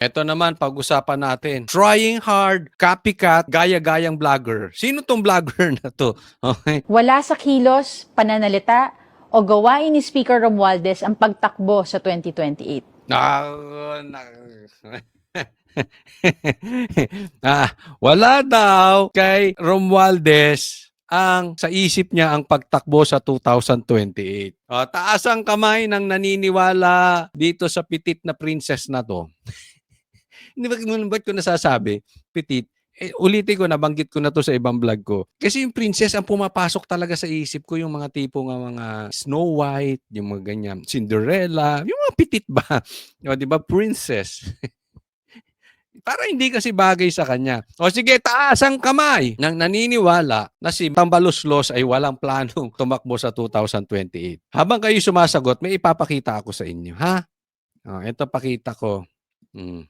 Eto naman, pag-usapan natin. Trying hard, copycat, gaya-gayang vlogger. Sino tong vlogger na to? Okay. Wala sa kilos, pananalita, o gawain ni Speaker Romualdez ang pagtakbo sa 2028. Wala daw kay Romualdez ang sa isip niya ang pagtakbo sa 2028. Taas ang kamay ng naniniwala dito sa pitit na princess na to. Hindi ba't ko nasasabi, pitit, ulitin ko, nabanggit ko na to sa ibang vlog ko. Kasi yung princess, ang pumapasok talaga sa isip ko, yung mga tipo ng mga Snow White, yung mga ganyan, Cinderella, yung mga pitit ba? Di ba, princess? Para hindi kasi bagay sa kanya. O sige, taas ang kamay ng naniniwala na si Tambaluslos ay walang planong tumakbo sa 2028. Habang kayo sumasagot, may ipapakita ako sa inyo, ha? Ito pakita ko.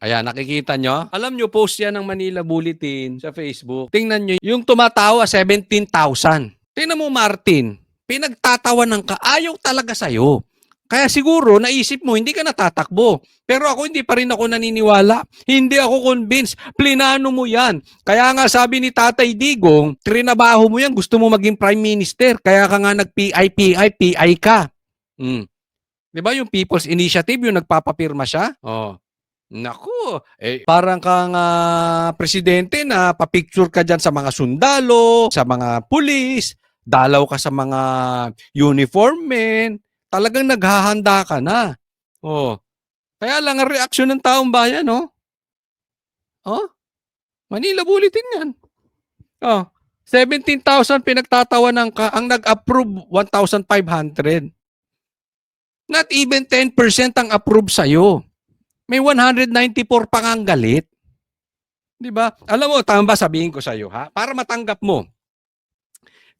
Ayan, nakikita nyo? Alam nyo, post yan ng Manila Bulletin sa Facebook. Tingnan nyo, yung tumatawa, 17,000. Tingnan mo, Martin, pinagtatawa ng ayaw talaga sa'yo. Kaya siguro, naisip mo, hindi ka natatakbo. Pero ako, hindi pa rin ako naniniwala. Hindi ako convinced. Plinano mo yan. Kaya nga sabi ni Tatay Digong, trinabaho mo yan, gusto mo maging Prime Minister. Kaya ka nga PI ka. Di ba yung People's Initiative, yung nagpapapirma siya? Naku, parang kang presidente na papicture ka dyan sa mga sundalo, sa mga pulis, dalaw ka sa mga uniform men, talagang naghahanda ka na. Kaya lang ang reaksyon ng taong bayan, Manila Bulletin yan. 17,000 pinagtatawanan ka, ang nag-approve 1,500. Not even 10% ang approve sa'yo. May 194 pang ang galit. Di ba? Alam mo, tama ba sabihin ko sa iyo, ha? Para matanggap mo.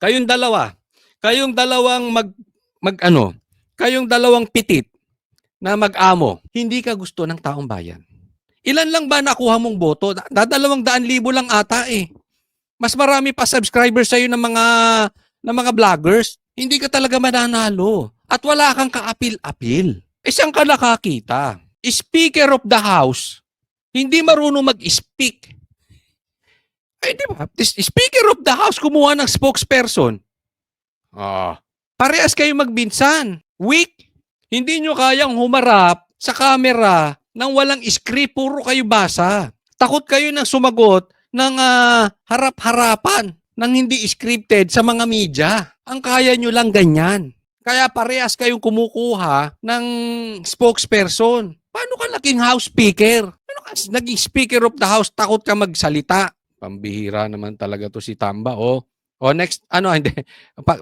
Kayong dalawang kayong dalawang pitit na mag-amo, hindi ka gusto ng taong bayan. Ilan lang ba nakuha mong boto? 200,000 lang ata eh. Mas marami pa subscribers sa iyo ng mga vloggers. Hindi ka talaga mananalo. At wala kang kaapil-apil. Saan ka nakakita? Speaker of the House, hindi marunong mag-speak. Di ba? Speaker of the House, kumuha ng spokesperson. Parehas kayo magbinsan. Weak. Hindi nyo kayang humarap sa camera nang walang script, puro kayo basa. Takot kayo nang sumagot ng harap-harapan, nang hindi scripted sa mga media. Ang kaya nyo lang ganyan. Kaya parehas kayong kumukuha ng spokesperson. Paano ka naging House Speaker? Paano ka naging Speaker of the House? Takot ka magsalita. Pambihira naman talaga to si Tamba. Next, hindi.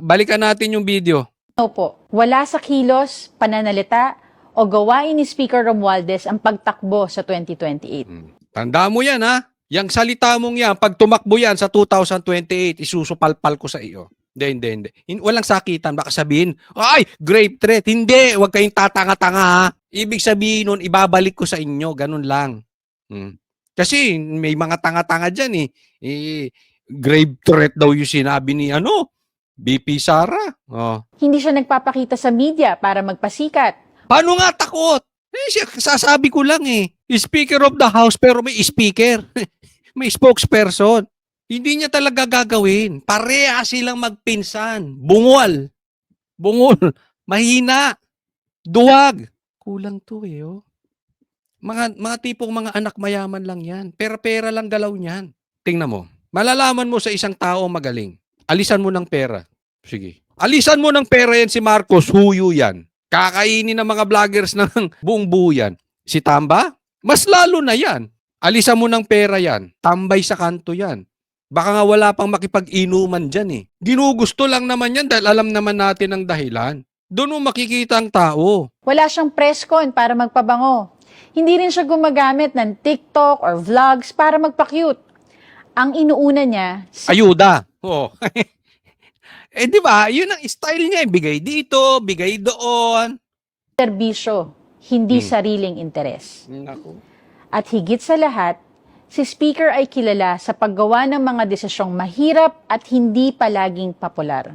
Balikan natin yung video. Opo, wala sa kilos, pananalita, o gawain ni Speaker Romualdez ang pagtakbo sa 2028. Tanda mo yan, ha? Yang salita mong yan, pag tumakbo yan sa 2028, isusupalpal ko sa iyo. Hindi. Walang sakitan. Baka sabihin, ay, grave threat. Hindi, huwag kayong tatanga-tanga, ha? Ibig sabihin nun, ibabalik ko sa inyo. Ganun lang. Kasi may mga tanga-tanga dyan, grave threat daw yung sinabi ni, BP Sara. Hindi siya nagpapakita sa media para magpasikat. Paano nga takot? Sasabi ko lang Speaker of the House pero may speaker. May spokesperson. Hindi niya talaga gagawin. Pareha silang magpinsan. Bungol. Mahina. Duwag. Kulang to Mga tipong mga anak mayaman lang yan. Pera-pera lang galaw niyan. Tingnan mo. Malalaman mo sa isang tao magaling. Alisan mo ng pera. Sige. Alisan mo ng pera yan si Marcos. Huyo yan. Kakainin ng mga vloggers ng buong buo yan. Si Tamba? Mas lalo na yan. Alisan mo ng pera yan. Tambay sa kanto yan. Baka nga wala pang makipag-inuman dyan Ginugusto lang naman yan dahil alam naman natin ang dahilan. Doon mo makikita ang tao. Wala siyang press con para magpabango. Hindi rin siya gumagamit ng TikTok or vlogs para magpa-cute. Ang inuuna niya... Ayuda. Di ba? Yun ang style niya. Bigay dito, bigay doon. Serbisyo, hindi sariling interes. Naku. At higit sa lahat, si Speaker ay kilala sa paggawa ng mga desisyong mahirap at hindi palaging popular.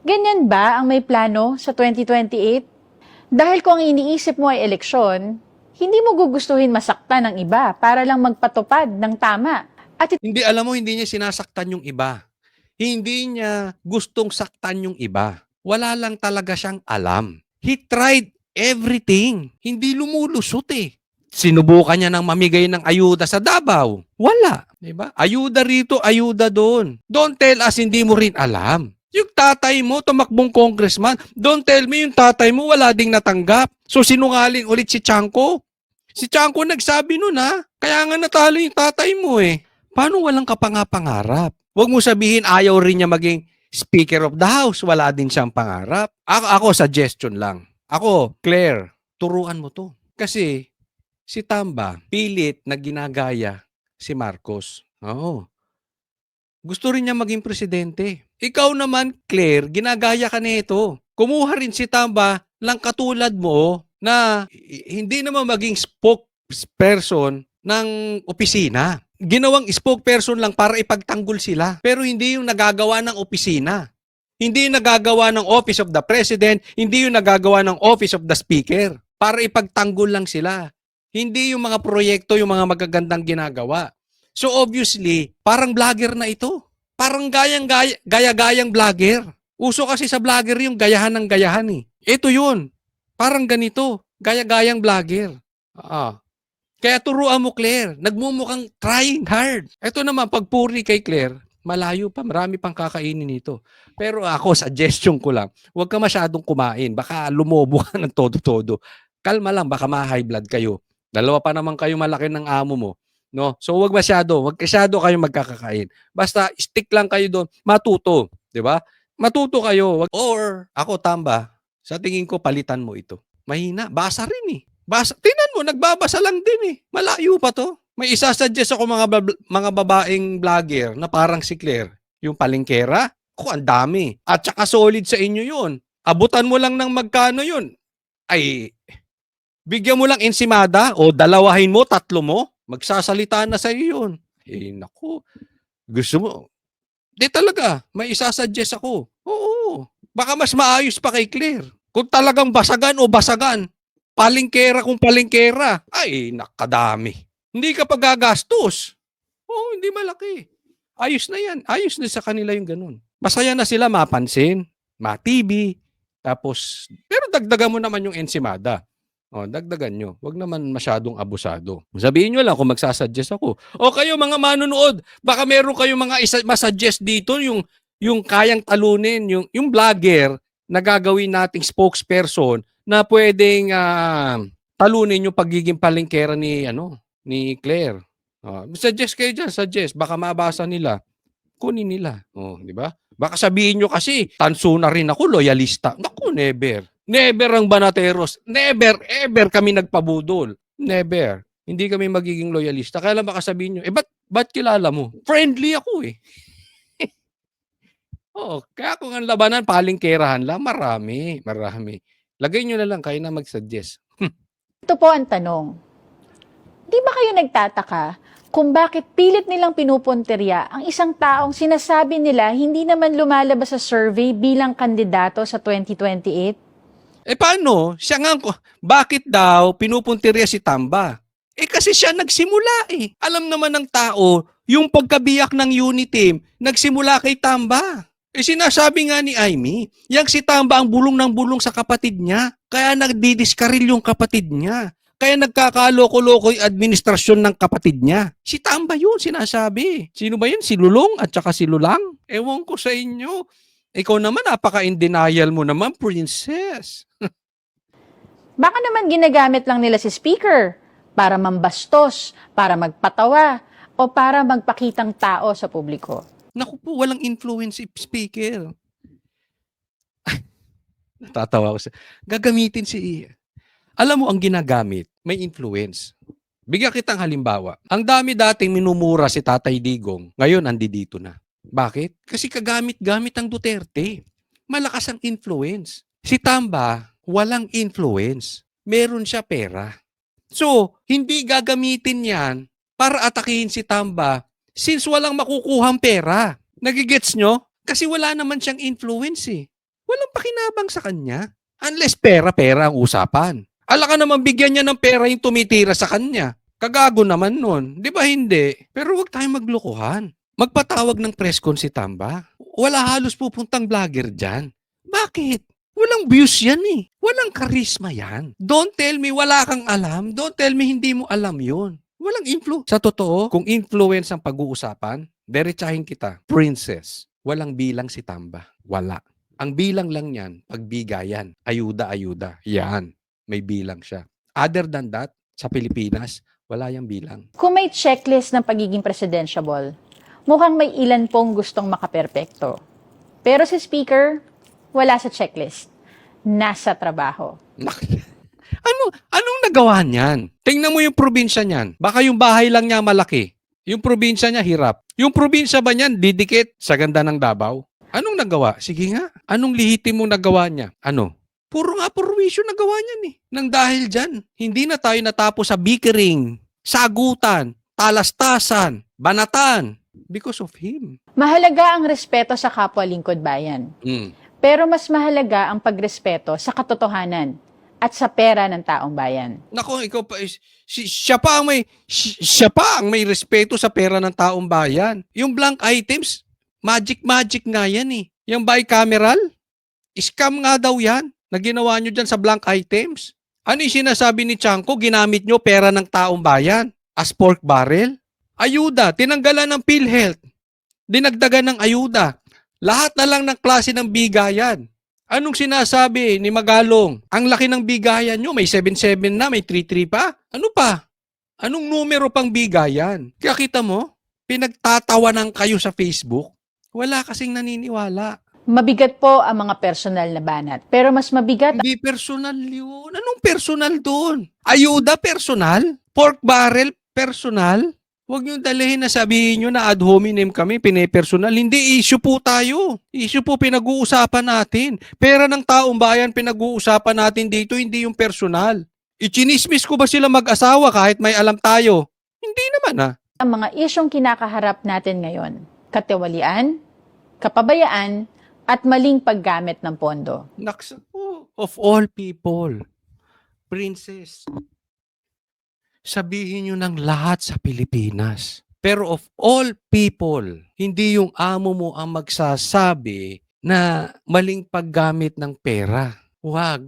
Ganyan ba ang may plano sa 2028? Dahil kung ang iniisip mo ay eleksyon, hindi mo gugustuhin masaktan ng iba para lang magpatupad ng tama. At Hindi, alam mo, hindi niya sinasaktan yung iba. Hindi niya gustong saktan yung iba. Wala lang talaga siyang alam. He tried everything. Hindi lumulusot eh. Sinubukan niya ng mamigay ng ayuda sa Davao. Wala. Diba? Ayuda rito, ayuda doon. Don't tell us hindi mo rin alam. Yung tatay mo, tumakbong congressman, don't tell me yung tatay mo wala ding natanggap. So sinungaling ulit si Chanko. Si Chanko nagsabi nun ha. Kaya nga natalo yung tatay mo eh. Paano walang kapangapangarap? Huwag mo sabihin ayaw rin niya maging Speaker of the House. Wala din siyang pangarap. Ako suggestion lang. Ako, Claire, turuan mo to. Kasi si Tamba, pilit na ginagaya si Marcos. Oo. Gusto rin niya maging presidente. Ikaw naman, Claire, ginagaya ka nito. Kumuha rin si Tamba lang katulad mo na hindi naman maging spokesperson ng opisina. Ginawang spokesperson lang para ipagtanggol sila. Pero hindi yung nagagawa ng opisina. Hindi yung nagagawa ng Office of the President. Hindi yung nagagawa ng Office of the Speaker. Para ipagtanggol lang sila. Hindi yung mga proyekto, yung mga magagandang ginagawa. So obviously, parang vlogger na ito. Parang gaya-gayang vlogger. Uso kasi sa vlogger yung gayahan ng gayahan eh. Ito yun. Parang ganito. Gaya-gayang vlogger. Kaya turuan mo, Claire. Nagmumukhang trying hard. Ito naman, pagpuri kay Claire, malayo pa. Marami pang kakainin nito. Pero ako, suggestion ko lang, huwag ka masyadong kumain. Baka lumobo ka ng todo-todo. Kalma lang, baka ma-high blood kayo. Dalawa pa naman kayo malaki ng amo mo. No? So huwag masyado kayong magkakakain. Basta stick lang kayo doon, matuto, 'di ba? Matuto kayo. Or ako Tamba, sa tingin ko palitan mo ito. Mahina, basa rin eh. Tingnan mo, nagbabasa lang din eh. Malayo pa to. May isa-suggest ako mga babaeng vlogger na parang si Claire, yung palengkera. Ang dami. At saka solid sa inyo 'yun. Abutan mo lang ng magkano 'yun. Ay, bigyan mo lang ensimada o dalawahin mo, tatlo mo. Magsasalita na sa iyo yun. Eh, naku. Gusto mo? Di talaga. May isasuggest ako. Oo. Baka mas maayos pa kay Claire. Kung talagang basagan o basagan. Palengkera kung palengkera. Ay, nakadami. Hindi ka pa gagastos. Oo, hindi malaki. Ayos na yan. Ayos na sa kanila yung ganun. Masaya na sila mapansin, ma-TV. Tapos, pero dagdagan mo naman yung ensimada. Dagdagan nyo. Huwag naman masyadong abusado. Sabihin nyo lang kung magsasuggest ako. O kayo mga manunood, baka meron kayong mga masuggest dito, yung kayang talunin, yung vlogger na gagawin nating spokesperson na pwedeng talunin yung pagiging palengkera ni Claire. Suggest kayo dyan, suggest. Baka mabasa nila. Kunin nila. Di ba? Baka sabihin nyo kasi, tanso na rin ako, loyalista. Naku, never. Never ang Banateros. Never, ever kami nagpabudol. Never. Hindi kami magiging loyalista. Kaya lang baka sabihin nyo, ba't kilala mo? Friendly ako eh. Kaya kung ang labanan, palengkerahan lang, marami. Lagay nyo na lang, kayo na mag-suggest. ito po ang tanong. Di ba kayo nagtataka kung bakit pilit nilang pinupunterya ang isang taong sinasabi nila hindi naman lumalabas sa survey bilang kandidato sa 2028? Paano? Siya nga, bakit daw pinupuntirya si Tamba? Kasi siya nagsimula eh. Alam naman ng tao, yung pagkabiyak ng unit team, nagsimula kay Tamba. Sinasabi nga ni Aimee, yang si Tamba ang bulong ng bulong sa kapatid niya. Kaya nagdidiskaril yung kapatid niya. Kaya nagkakaloko-loko yung administrasyon ng kapatid niya. Si Tamba yun, sinasabi. Sino ba yun? Si Lulong at saka si Lulang? Ewan ko sa inyo. Ikaw naman, napaka-in denial mo naman, princess. Baka naman ginagamit lang nila si speaker para mambastos, para magpatawa, o para magpakitang tao sa publiko. Naku po, walang influence si speaker. Natatawa ko gagamitin si... Alam mo, ang ginagamit, may influence. Bigyan kitang halimbawa. Ang dami dating minumura si Tatay Digong, ngayon andi dito na. Bakit? Kasi kagamit-gamit ang Duterte. Malakas ang influence. Si Tamba, walang influence. Meron siya pera. So, hindi gagamitin yan para atakihin si Tamba since walang makukuhang pera. Nagigets nyo? Kasi wala naman siyang influence eh. Walang pakinabang sa kanya. Unless pera-pera ang usapan. Ala ka naman bigyan niya ng pera yung tumitira sa kanya. Kagago naman nun. Di ba hindi? Pero huwag tayong maglokohan. Magpatawag ng press con si Tamba. Wala halos pupuntang vlogger dyan. Bakit? Walang views yan eh. Walang charisma yan. Don't tell me wala kang alam. Don't tell me hindi mo alam yun. Walang influence. Sa totoo, kung influence ang pag-uusapan, diretsahin kita. Princess. Walang bilang si Tamba. Wala. Ang bilang lang yan, pagbigayan. Ayuda-ayuda. Yan. May bilang siya. Other than that, sa Pilipinas, wala yung bilang. Kung may checklist ng pagiging presidentiable, mukhang may ilan pong gustong makaperpekto. Pero si Speaker, wala sa checklist. Nasa trabaho. Anong nagawa niyan? Tingnan mo yung probinsya niyan. Baka yung bahay lang niya malaki. Yung probinsya niya hirap. Yung probinsya ba niyan didikit sa ganda ng Davao? Anong nagawa? Sige nga. Anong lihitimong nagawa niya? Ano? Puro nga purwisyo nagawa niyan eh. Nang dahil dyan, hindi na tayo natapos sa bickering, sagutan, talastasan, banatan. Because of him. Mahalaga ang respeto sa kapwa lingkod bayan. Pero mas mahalaga ang pagrespeto sa katotohanan at sa pera ng taong bayan. Nako, ikaw pa siya pa ang may respeto sa pera ng taong bayan. Yung blank items, magic nga yan eh. Yung bicameral, scam nga daw yan na ginawa nyo dyan sa blank items. Ano yung sinasabi ni Chanko? Ginamit nyo pera ng taong bayan as pork barrel? Ayuda, tinanggalan ng PhilHealth. Dinagdagan ng ayuda. Lahat na lang ng klase ng bigayan. Anong sinasabi ni Magalong? Ang laki ng bigayan nyo, may 7-7 na, may 3-3 pa. Ano pa? Anong numero pang bigayan? Kaya kita mo, pinagtatawanan kayo sa Facebook. Wala kasing naniniwala. Mabigat po ang mga personal na banat. Pero mas mabigat Hindi personal yun. Anong personal doon? Ayuda personal? Pork barrel personal? Huwag nyo dalhin na sabihin nyo na ad hominem kami, pinepersonal. Hindi, issue po tayo. Issue po pinag-uusapan natin. Pera ng taong bayan pinag-uusapan natin dito, hindi yung personal. Ichinismis ko ba sila mag-asawa kahit may alam tayo? Hindi naman ah. ang mga isyong kinakaharap natin ngayon. Katiwalian, kapabayaan, at maling paggamit ng pondo. Naksa po. Of all people, princess, sabihin nyo ng lahat sa Pilipinas. Pero of all people, hindi yung amo mo ang magsasabi na maling paggamit ng pera. Wag.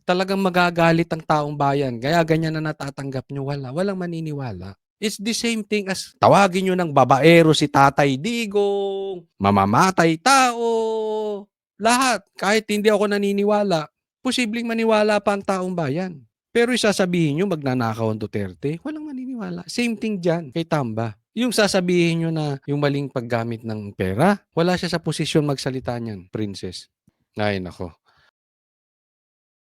Talagang magagalit ang taong bayan. Kaya ganyan na natatanggap nyo. Walang maniniwala. It's the same thing as tawagin nyo ng babaero si Tatay Digong, mamamatay tao, lahat. Kahit hindi ako naniniwala, posibleng maniwala pa ang taong bayan. Pero sasabihin nyo magnanakaw ang Duterte, walang maniniwala. Same thing dyan kay Tamba. Yung sasabihin nyo na yung maling paggamit ng pera, wala siya sa posisyon magsalita niyan, princess. Ay, nako.